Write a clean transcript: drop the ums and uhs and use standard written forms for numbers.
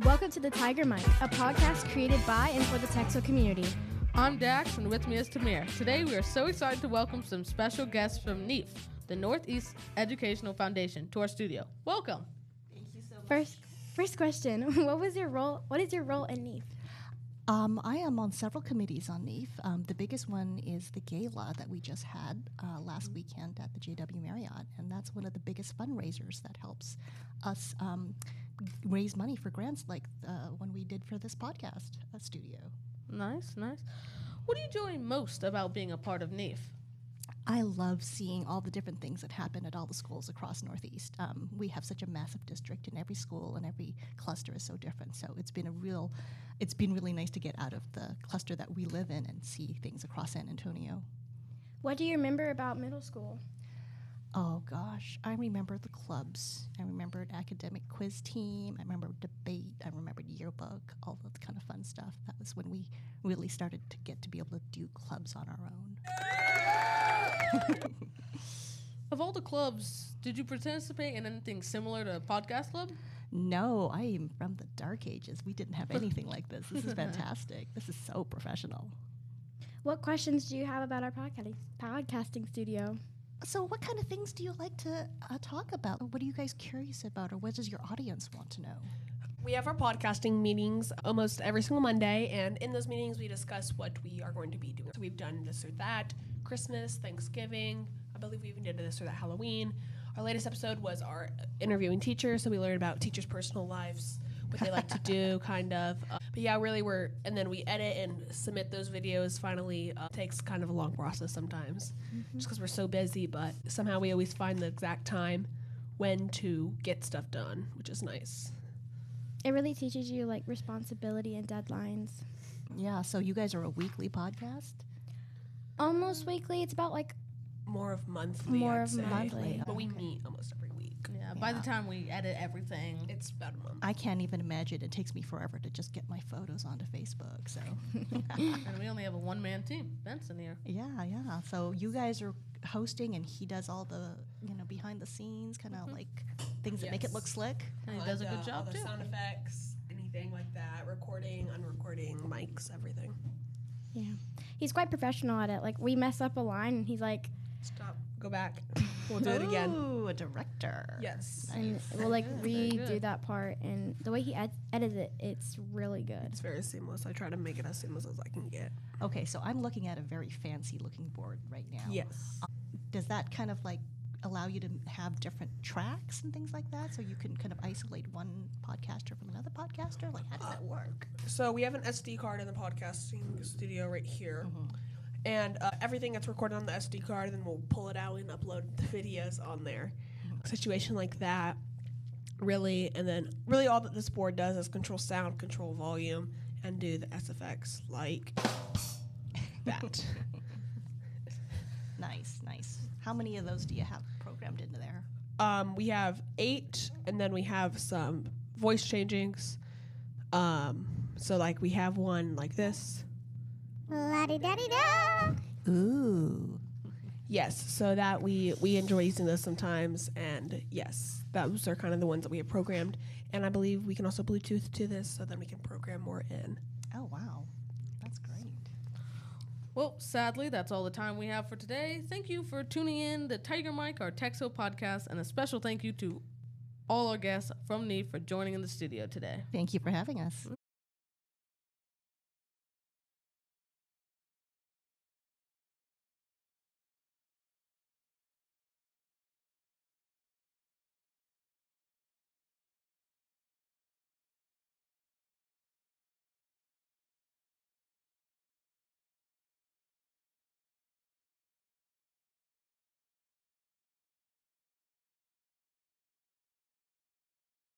Welcome to the Tiger Mic, a podcast created by and for the Texel community. I'm Dax, and with me is Tamir. Today, we are so excited to welcome some special guests from NEEF, the Northeast Educational Foundation, to our studio. Welcome. Thank you so much. First question: What is your role in NEEF? I am on several committees on NEEF. The biggest one is the gala that we just had last weekend at the JW Marriott, and that's one of the biggest fundraisers that helps us raise money for grants like the one we did for this podcast studio. Nice. What do you enjoy most about being a part of NEEF? I love seeing all the different things that happen at all the schools across Northeast. We have such a massive district, and every school and every cluster is so different. So it's been really nice to get out of the cluster that we live in and see things across San Antonio. What do you remember about middle school? Oh gosh, I remember the clubs. I remembered academic quiz team. I remember debate. I remembered yearbook, all that kind of fun stuff. That was when we really started to get to be able to do clubs on our own. Of all the clubs, did you participate in anything similar to a podcast club? No, I am from the dark ages. We didn't have anything like this. This is fantastic. This is so professional. What questions do you have about our podcasting studio? So what kind of things do you like to talk about? What are you guys curious about, or what does your audience want to know? We have our podcasting meetings almost every single Monday, and in those meetings we discuss what we are going to be doing. So we've done this or that, Christmas, Thanksgiving, I believe we even did this or that Halloween. Our latest episode was our interviewing teachers, so we learned about teachers' personal lives, what they like to do, kind of. But yeah, really and then we edit and submit those videos finally. Takes kind of a long process sometimes, just because we're so busy, but somehow we always find the exact time when to get stuff done, which is nice. It really teaches you like responsibility and deadlines. Yeah, so you guys are a weekly podcast? Almost weekly. It's about like more of monthly. Monthly. But we meet almost every week. Yeah, by the time we edit everything, it's about a month. I can't even imagine. It takes me forever to just get my photos onto Facebook. So, and we only have a one-man team. Benson here. Yeah. So you guys are hosting, and he does all the behind the scenes kind of like things that make it look slick. And he does a good job all too. The sound effects, anything like that, recording, unrecording, mics, everything. Yeah, he's quite professional at it. Like we mess up a line, and he's like, "Stop, go back, we'll do it again." Ooh, a director. Yes, and we'll like redo that part. And the way he edits it, it's really good. It's very seamless. I try to make it as seamless as I can get. Okay, so I'm looking at a very fancy looking board right now. Yes. Does that kind of like allow you to have different tracks and things like that, so you can kind of isolate one podcaster from another podcaster? Like, how does that work? So we have an SD card in the podcasting studio right here. And everything gets recorded on the SD card, and then we'll pull it out and upload the videos on there. A situation like that, really, and then really all that this board does is control sound, control volume, and do the SFX like that. Nice. How many of those do you have programmed into there? We have 8, and then we have some voice changings. So like we have one like this. La-di-da-di-da. Ooh. Yes, so that we enjoy using those sometimes, and yes, those are kind of the ones that we have programmed. And I believe we can also Bluetooth to this, so then we can program more in. Oh, wow. That's great. Well, sadly, that's all the time we have for today. Thank you for tuning in to Tiger Mic, our Texel podcast, and a special thank you to all our guests from NEEF for joining in the studio today. Thank you for having us.